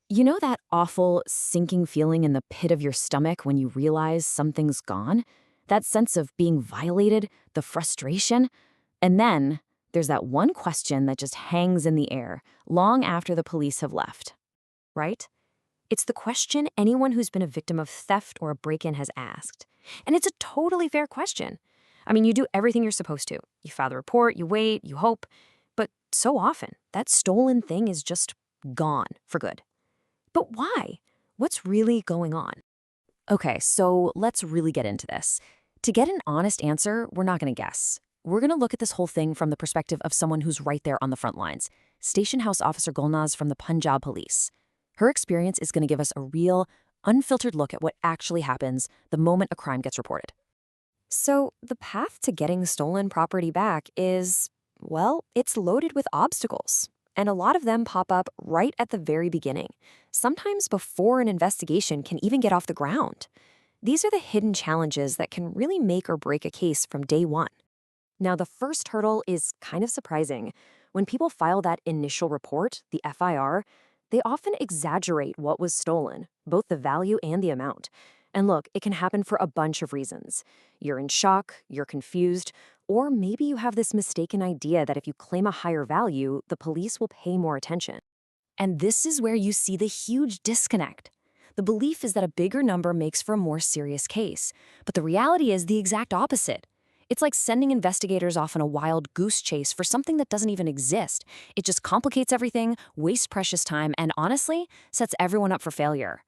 You know that awful sinking feeling in the pit of your stomach when you realize something's gone? That sense of being violated, the frustration? And then there's that one question that just hangs in the air long after the police have left, right? It's the question anyone who's been a victim of theft or a break-in has asked. And it's a totally fair question. I mean, you do everything you're supposed to. You file the report, you wait, you hope. But so often, that stolen thing is just gone for good. But why? What's really going on? Okay, so let's really get into this. To get an honest answer, we're not going to guess. We're going to look at this whole thing from the perspective of someone who's right there on the front lines, Station House Officer Gulnaz from the Punjab Police. Her experience is going to give us a real, unfiltered look at what actually happens the moment a crime gets reported. So, the path to getting stolen property back is, well, it's loaded with obstacles. And a lot of them pop up right at the very beginning, sometimes before an investigation can even get off the ground. These are the hidden challenges that can really make or break a case from day one. Now, the first hurdle is kind of surprising. When people file that initial report, the FIR, they often exaggerate what was stolen, both the value and the amount. And look, it can happen for a bunch of reasons. You're in shock, you're confused, or maybe you have this mistaken idea that if you claim a higher value, the police will pay more attention. And this is where you see the huge disconnect. The belief is that a bigger number makes for a more serious case, but the reality is the exact opposite. It's like sending investigators off on a wild goose chase for something that doesn't even exist. It just complicates everything, wastes precious time, and honestly, sets everyone up for failure.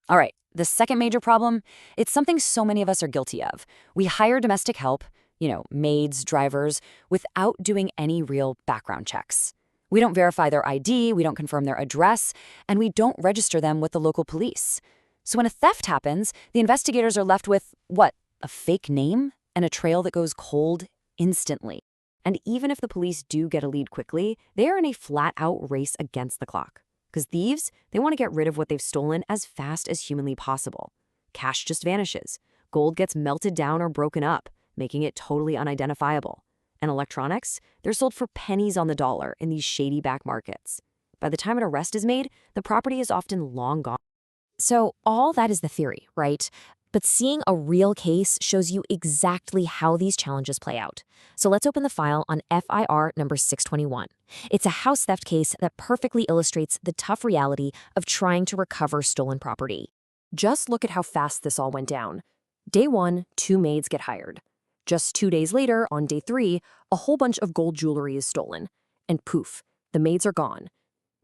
All right, the second major problem, it's something so many of us are guilty of. We hire domestic help, maids, drivers, without doing any real background checks. We don't verify their ID, we don't confirm their address, and we don't register them with the local police. So when a theft happens, the investigators are left with, what, a fake name and a trail that goes cold instantly. And even if the police do get a lead quickly, they are in a flat-out race against the clock. Because thieves, they want to get rid of what they've stolen as fast as humanly possible. Cash just vanishes. Gold gets melted down or broken up, making it totally unidentifiable. And electronics, they're sold for pennies on the dollar in these shady back markets. By the time an arrest is made, the property is often long gone. So all that is the theory, right? But seeing a real case shows you exactly how these challenges play out. So let's open the file on FIR number 621. It's a house theft case that perfectly illustrates the tough reality of trying to recover stolen property. Just look at how fast this all went down. Day 1, 2 maids get hired. Just 2 days later, on day 3, a whole bunch of gold jewelry is stolen. And poof, the maids are gone.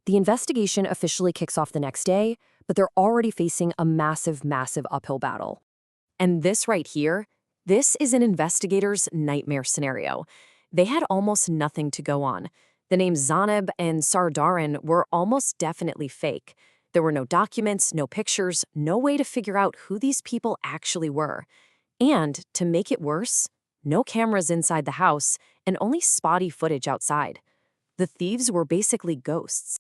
The investigation officially kicks off the next day, but they're already facing a massive, massive uphill battle. And this right here, this is an investigator's nightmare scenario. They had almost nothing to go on. The names Zaneb and Sardarin were almost definitely fake. There were no documents, no pictures, no way to figure out who these people actually were. And, to make it worse, no cameras inside the house and only spotty footage outside. The thieves were basically ghosts.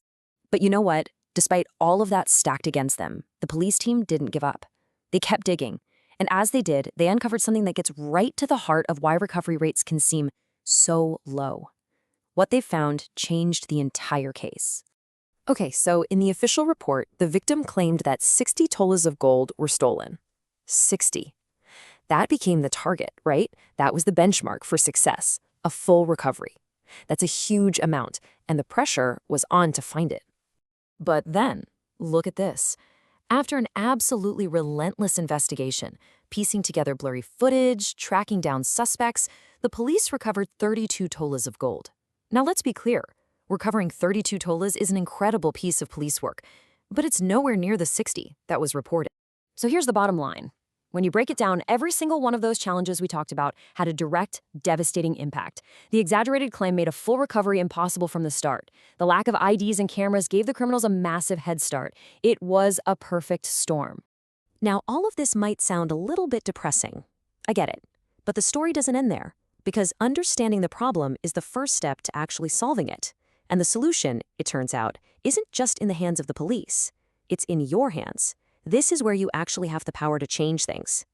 But you know what? Despite all of that stacked against them, the police team didn't give up. They kept digging. And as they did, they uncovered something that gets right to the heart of why recovery rates can seem so low. What they found changed the entire case. Okay, so in the official report, the victim claimed that 60 tolas of gold were stolen. 60. That became the target, right? That was the benchmark for success, a full recovery. That's a huge amount, and the pressure was on to find it. But then, look at this. After an absolutely relentless investigation, piecing together blurry footage, tracking down suspects, the police recovered 32 tolas of gold. Now let's be clear, recovering 32 tolas is an incredible piece of police work, but it's nowhere near the 60 that was reported. So here's the bottom line. When you break it down, every single one of those challenges we talked about had a direct, devastating impact. The exaggerated claim made a full recovery impossible from the start. The lack of IDs and cameras gave the criminals a massive head start. It was a perfect storm. Now, all of this might sound a little bit depressing. I get it. But the story doesn't end there, because understanding the problem is the first step to actually solving it. And the solution, it turns out, isn't just in the hands of the police. It's in your hands. This is where you actually have the power to change things.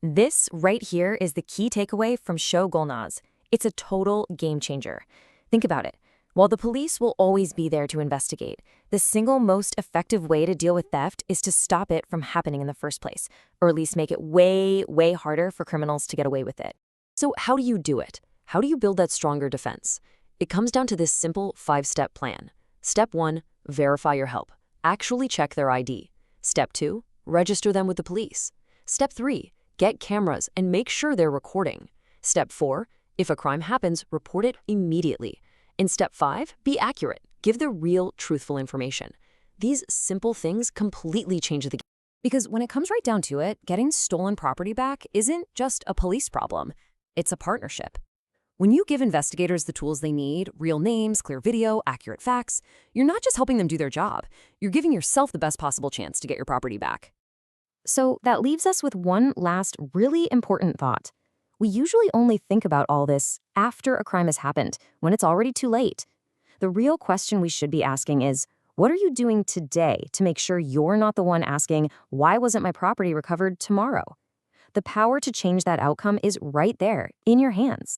This right here is the key takeaway from Show Gulnaz. It's a total game changer. Think about it. While the police will always be there to investigate, the single most effective way to deal with theft is to stop it from happening in the first place, or at least make it way, way harder for criminals to get away with it. So how do you do it? How do you build that stronger defense? It comes down to this simple 5-step plan. Step 1, verify your help. Actually check their ID. Step 2, register them with the police. Step 3, get cameras and make sure they're recording. Step 4, if a crime happens, report it immediately. In step 5, be accurate. Give the real, truthful information. These simple things completely change the game. Because when it comes right down to it, getting stolen property back isn't just a police problem. It's a partnership. When you give investigators the tools they need, real names, clear video, accurate facts, you're not just helping them do their job. You're giving yourself the best possible chance to get your property back. So that leaves us with one last really important thought. We usually only think about all this after a crime has happened, when it's already too late. The real question we should be asking is, what are you doing today to make sure you're not the one asking, why wasn't my property recovered tomorrow? The power to change that outcome is right there, in your hands.